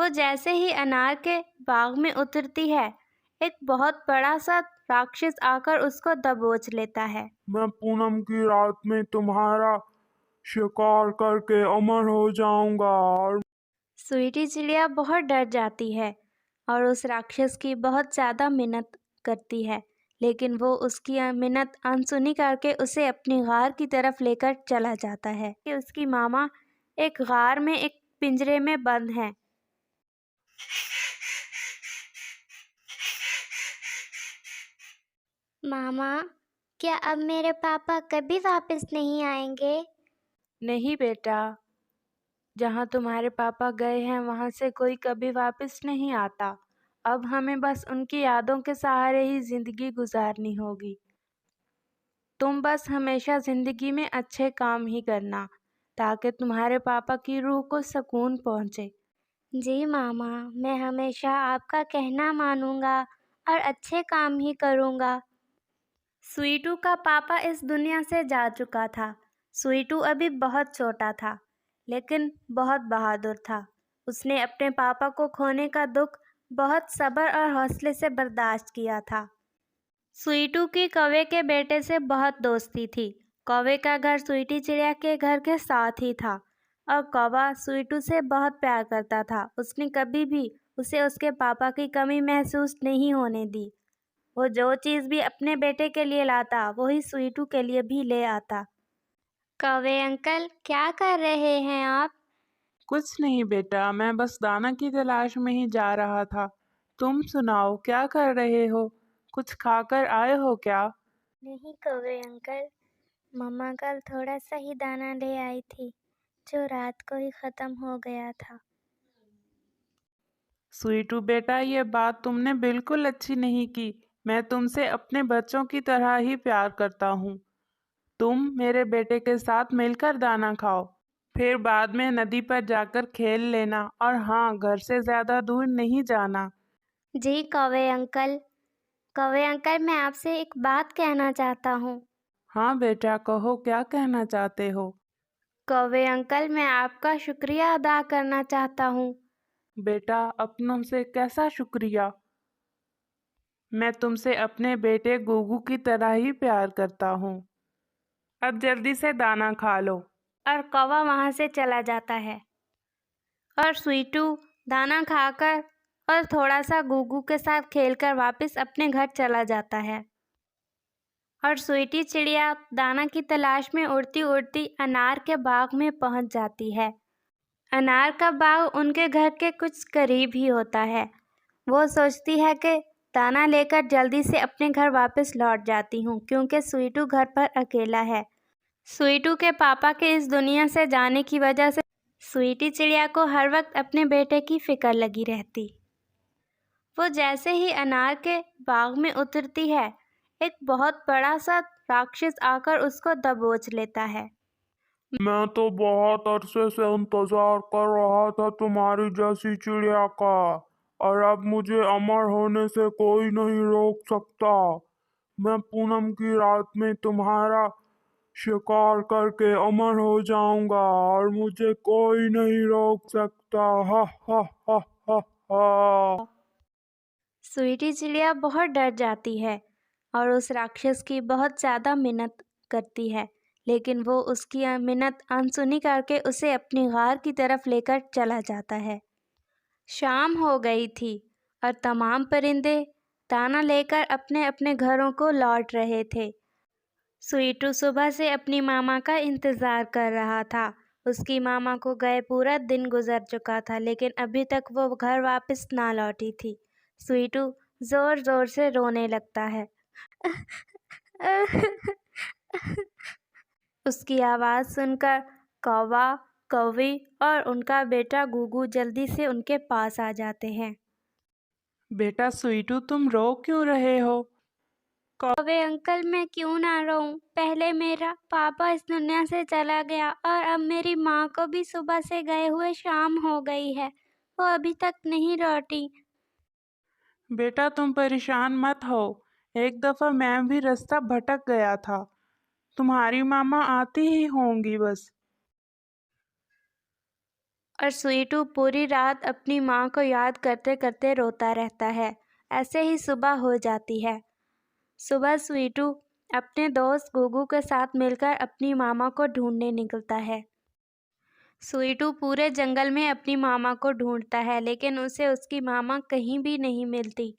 वो जैसे ही अनार के बाग में उतरती है, एक बहुत बड़ा सा राक्षस आकर उसको दबोच लेता है। मैं पूनम की रात में तुम्हारा शिकार करके अमर हो जाऊंगा। और स्वीटी चिड़िया बहुत डर जाती है और उस राक्षस की बहुत ज़्यादा मिन्नत करती है, लेकिन वो उसकी मिन्नत अनसुनी करके उसे अपनी गार की तरफ लेकर चला जाता है कि उसकी मामा एक गार में एक पिंजरे में बंद है। मामा, क्या अब मेरे पापा कभी वापस नहीं आएंगे? नहीं बेटा, जहाँ तुम्हारे पापा गए हैं वहाँ से कोई कभी वापस नहीं आता। अब हमें बस उनकी यादों के सहारे ही जिंदगी गुजारनी होगी। तुम बस हमेशा जिंदगी में अच्छे काम ही करना, ताकि तुम्हारे पापा की रूह को सुकून पहुँचे। जी मामा, मैं हमेशा आपका कहना मानूंगा और अच्छे काम ही करूंगा। स्वीटू का पापा इस दुनिया से जा चुका था। स्वीटू अभी बहुत छोटा था, लेकिन बहुत बहादुर था। उसने अपने पापा को खोने का दुख बहुत सब्र और हौसले से बर्दाश्त किया था। स्वीटू की कौवे के बेटे से बहुत दोस्ती थी। कौवे का घर स्वीटी चिड़िया के घर के साथ ही था और कौवा स्वीटू से बहुत प्यार करता था। उसने कभी भी उसे उसके पापा की कमी महसूस नहीं होने दी। वो जो चीज़ भी अपने बेटे के लिए लाता, वही स्वीटू के लिए भी ले आता। कौवे अंकल, क्या कर रहे हैं आप? कुछ नहीं बेटा, मैं बस दाना की तलाश में ही जा रहा था। तुम सुनाओ, क्या कर रहे हो? कुछ खाकर आए हो क्या? नहीं कौवे अंकल, मम्मा कल थोड़ा सा ही दाना ले आई थी, जो रात को ही खत्म हो गया था। स्वीटू बेटा, ये बात तुमने बिल्कुल अच्छी नहीं की। मैं तुमसे अपने बच्चों की तरह ही प्यार करता हूँ। तुम मेरे बेटे के साथ मिलकर दाना खाओ, फिर बाद में नदी पर जाकर खेल लेना, और हाँ, घर से ज़्यादा दूर नहीं जाना। जी कौवे अंकल, मैं आपसे एक बात कहना चाहता हूँ। हाँ बेटा, कहो, क्या कहना चाहते हो? कौवे अंकल, मैं आपका शुक्रिया अदा करना चाहता हूँ। बेटा, अपनों से कैसा शुक्रिया? मैं तुमसे अपने बेटे गुगू की तरह ही प्यार करता हूँ। अब जल्दी से दाना खा लो। और कौवा वहाँ से चला जाता है और स्वीटू दाना खाकर और थोड़ा सा गुगू के साथ खेलकर वापस अपने घर चला जाता है। और स्वीटी चिड़िया दाना की तलाश में उड़ती उड़ती अनार के बाग में पहुंच जाती है। अनार का बाग उनके घर के कुछ करीब ही होता है। वो सोचती है कि दाना लेकर जल्दी से अपने घर वापस लौट जाती हूँ, क्योंकि स्वीटू घर पर अकेला है। स्वीटू के पापा के इस दुनिया से जाने की वजह से स्वीटी चिड़िया को हर वक्त अपने बेटे की फिक्र लगी रहती। वो जैसे ही अनार के बाग में उतरती है, एक बहुत बड़ा सा राक्षस आकर उसको दबोच लेता है। मैं तो बहुत अरसे से इंतजार कर रहा था तुम्हारी जैसी चिड़िया का, और अब मुझे अमर होने से कोई नहीं रोक सकता। मैं पूनम की रात में तुम्हारा शिकार करके अमर हो जाऊंगा, और मुझे कोई नहीं रोक सकता। हा हा हा हा हा। स्वीटी चिड़िया बहुत डर जाती है और उस राक्षस की बहुत ज़्यादा मिन्नत करती है, लेकिन वो उसकी मिन्नत अनसुनी करके उसे अपनी गार की तरफ लेकर चला जाता है। शाम हो गई थी और तमाम परिंदे दाना लेकर अपने अपने घरों को लौट रहे थे। स्वीटू सुबह से अपनी मामा का इंतज़ार कर रहा था। उसकी मामा को गए पूरा दिन गुजर चुका था, लेकिन अभी तक वो घर वापस ना लौटी थी। स्वीटू ज़ोर ज़ोर से रोने लगता है। उसकी आवाज़ सुनकर कौवा, कौवी और उनका बेटा गुगू जल्दी से उनके पास आ जाते हैं। बेटा स्वीटू, तुम रो क्यों रहे हो? कौवे अंकल, मैं क्यों ना रोऊं? पहले मेरा पापा इस दुनिया से चला गया और अब मेरी माँ को भी सुबह से गए हुए शाम हो गई है। वो अभी तक नहीं लौटी। बेटा, तुम परेशान मत हो। एक दफ़ा मैं भी रास्ता भटक गया था। तुम्हारी मामा आती ही होंगी बस। और स्वीटू पूरी रात अपनी माँ को याद करते करते रोता रहता है। ऐसे ही सुबह हो जाती है। सुबह स्वीटू अपने दोस्त गुगू के साथ मिलकर अपनी मामा को ढूंढने निकलता है। स्वीटू पूरे जंगल में अपनी मामा को ढूंढता है, लेकिन उसे उसकी मामा कहीं भी नहीं मिलती।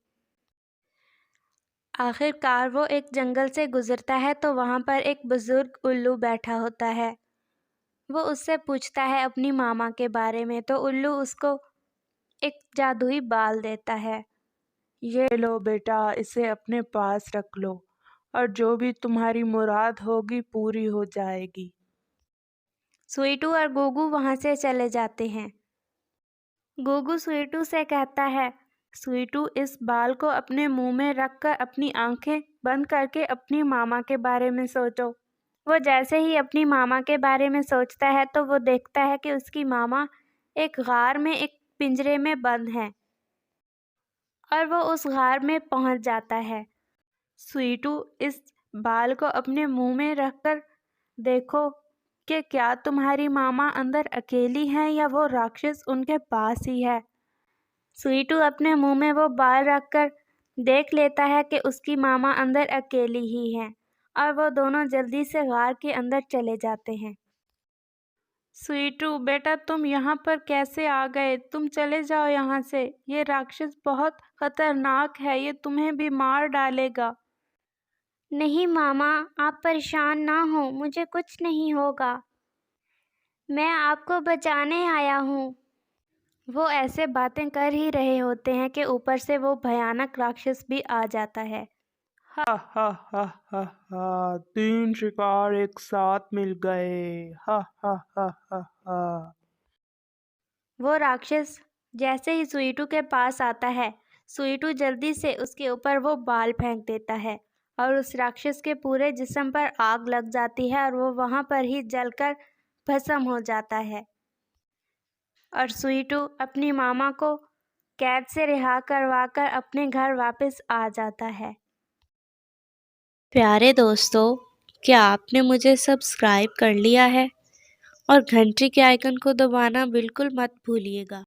आखिरकार वो एक जंगल से गुजरता है तो वहाँ पर एक बुजुर्ग उल्लू बैठा होता है। वो उससे पूछता है अपनी मामा के बारे में, तो उल्लू उसको एक जादुई बाल देता है। ये लो बेटा, इसे अपने पास रख लो और जो भी तुम्हारी मुराद होगी पूरी हो जाएगी। स्वीटू और गुगू वहाँ से चले जाते हैं। गुगू स्वीटू से कहता है, स्वीटू इस बाल को अपने मुंह में रखकर अपनी आंखें बंद करके अपनी मामा के बारे में सोचो। वो जैसे ही अपनी मामा के बारे में सोचता है तो वो देखता है कि उसकी मामा एक गार में एक पिंजरे में बंद है और वो उस गार में पहुंच जाता है। स्वीटू इस बाल को अपने मुंह में रखकर देखो कि क्या तुम्हारी मामा अंदर अकेली है या वो राक्षस उनके पास ही है। स्वीटू अपने मुंह में वो बाल रखकर देख लेता है कि उसकी मामा अंदर अकेली ही है और वो दोनों जल्दी से गार के अंदर चले जाते हैं। स्वीटू बेटा, तुम यहाँ पर कैसे आ गए? तुम चले जाओ यहाँ से। ये राक्षस बहुत खतरनाक है, ये तुम्हें भी मार डालेगा। नहीं मामा, आप परेशान ना हो, मुझे कुछ नहीं होगा। मैं आपको बचाने आया हूँ। वो ऐसे बातें कर ही रहे होते हैं कि ऊपर से वो भयानक राक्षस भी आ जाता है। हा हा हा हा हा, 3 शिकार एक साथ मिल गए। हा हा हा हा हा। वो राक्षस जैसे ही स्वीटू के पास आता है, स्वीटू जल्दी से उसके ऊपर वो बाल फेंक देता है और उस राक्षस के पूरे जिस्म पर आग लग जाती है और वो वहाँ पर ही जलकर भस्म हो जाता है। और स्वीटू अपनी मामा को कैद से रिहा करवाकर अपने घर वापस आ जाता है। प्यारे दोस्तों, क्या आपने मुझे सब्सक्राइब कर लिया है? और घंटी के आइकन को दबाना बिल्कुल मत भूलिएगा।